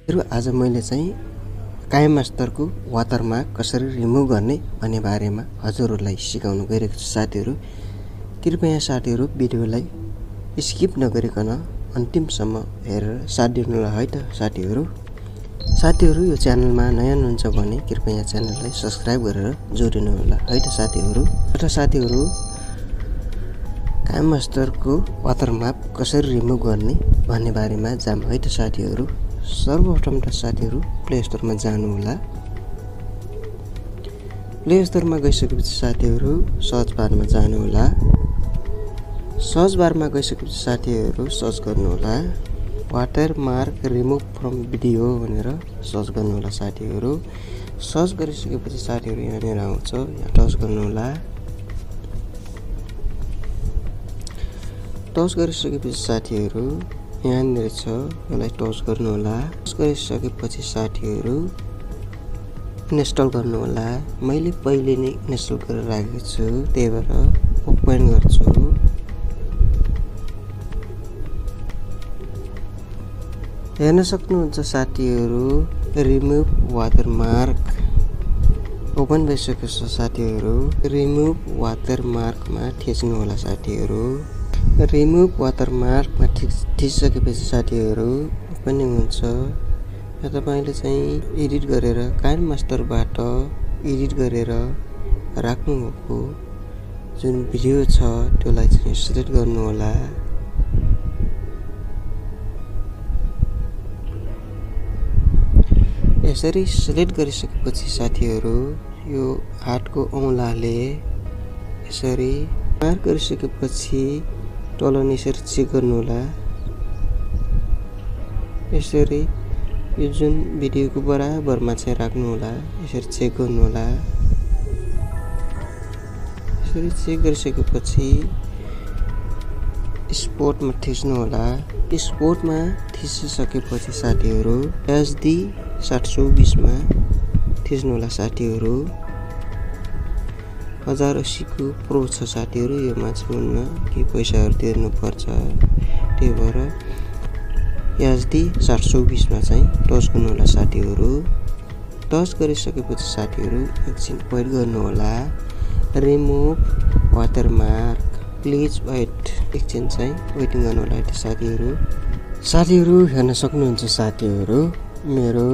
आज मैले चाहिँ काइम मास्टरको वाटरमार्क कसरी रिमुभ गर्ने भन्ने बारेमा हजुरहरूलाई सिकाउन गइरहेको छु साथीहरू। कृपया साथीहरू भिडियोलाई स्किप नगरिकन अन्तिमसम्म हेरेर साथ दिनुहोला है त साथीहरू। साथीहरू यो च्यानलमा नयाँ हुनुहुन्छ भने कृपया च्यानललाई सब्स्क्राइब गरेर जोडिनु होला है त साथीहरू। र साथीहरू काइम मास्टरको वाटरमार्क कसरी रिमुभ गर्ने भन्ने बारेमा जाम है त साथीहरू। सर्वप्रथम त साथीहरू प्ले स्टोरमा जानु होला। प्ले स्टोरमा गइसकेपछि साथीहरू सर्च बारमा जानु होला। सर्च बारमा गइसकेपछि साथीहरू सर्च गर्नु होला वाटरमार्क रिमुभ फ्रम भिडियो भनेर सर्च गर्नु होला साथीहरू। सर्च गरिसकेपछि साथीहरू यहाँनिर आउँछ, यहाँ टच गर्नु होला। टच गरिसकेपछि साथीहरू यहाँनिर छ, यसलाई टच गर्नु होला। टच गरिसकेपछि साथीहरू इन्स्टल गर्नु होला। मैले पहिले नै इन्स्टल गरेर राखेको छु, त्यही भएर ओपन गर्छु। हेर्न सक्नुहुन्छ साथीहरू रिमुभ वाटरमार्क ओपन भइसकेको छ साथीहरू। रिमुभ वाटरमार्कमा थिच्नु होला साथीहरू। रिमुभ वाटरमार्कमा थिचिसकेपछि साथीहरू ओपनिङ हुन्छ। यहाँ तपाईले चाहिँ एडिट गरेर काइम मास्टरबाट एडिट गरेर राख्नुभएको जुन भिडियो छ त्यसलाई चाहिँ सिलेक्ट गर्नु होला। यसरी सिलेक्ट गरिसकेपछि साथीहरू यो हातको औँलाले यसरी मार्क गरिसकेपछि तल यसरी चेक गर्नु होला। यसरी यो जुन भिडियोको बराबरमा चाहिँ राख्नु होला, यसरी चेक गर्नु होला। यसरी चेक गरिसकेपछि स्पोर्टमा थिच्नु होला। स्पोर्टमा थिचिसकेपछि साथीहरू HD 720 मा थिच्नु होला साथीहरू। 1080 को प्रो छ साथीहरू, योमा छुन्न कि पैसाहरू तिर्नु पर्छ, त्यही भएर HD 720 मा चाहिँ टच गर्नु होला साथीहरू। टच गरिसकेपछि साथीहरू एकछिन वेट गर्नु होला। रिमुभ वाटरमार्क प्लिज वेट, एकछिन चाहिँ वेटिङ गर्नु होला साथीहरू। साथीहरू हेर्न सक्नुहुन्छ साथीहरू मेरो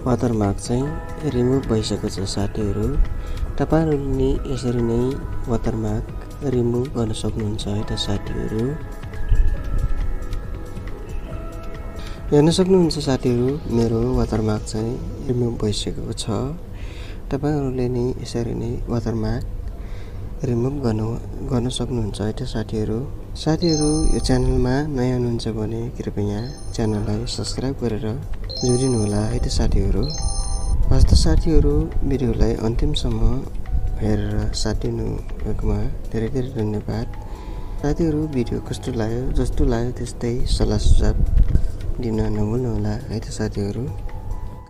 वाटरमार्क चाहिँ रिमुभ भइसकेको छ साथीहरू। तपाईहरुले यसरी नै वाटरमार्क रिमुभ गर्न सक्नुहुन्छ है त साथीहरू। हेर्न सक्नुहुन्छ साथीहरू मेरो वाटरमार्क चाहिँ रिमुभ भइसकेको छ। तपाईहरुले नै यसरी नै वाटरमार्क रिमुभ गर्न सक्नुहुन्छ है त साथीहरू। साथीहरू यो च्यानलमा नयाँ हुनुहुन्छ भने कृपया च्यानललाई सब्स्क्राइब गरेर जोडिनु होला है त साथीहरू। हस्त साथीहरू भिडियोलाई अन्तिमसम्म हेरेर साथ दिनुभएकोमा धेरै धेरै धन्यवाद। साथीहरू भिडियो कस्तो लाग्यो, जस्तो लाग्यो त्यस्तै सल्लाह सुझाव दिन नभुल्नु होला है त साथीहरू।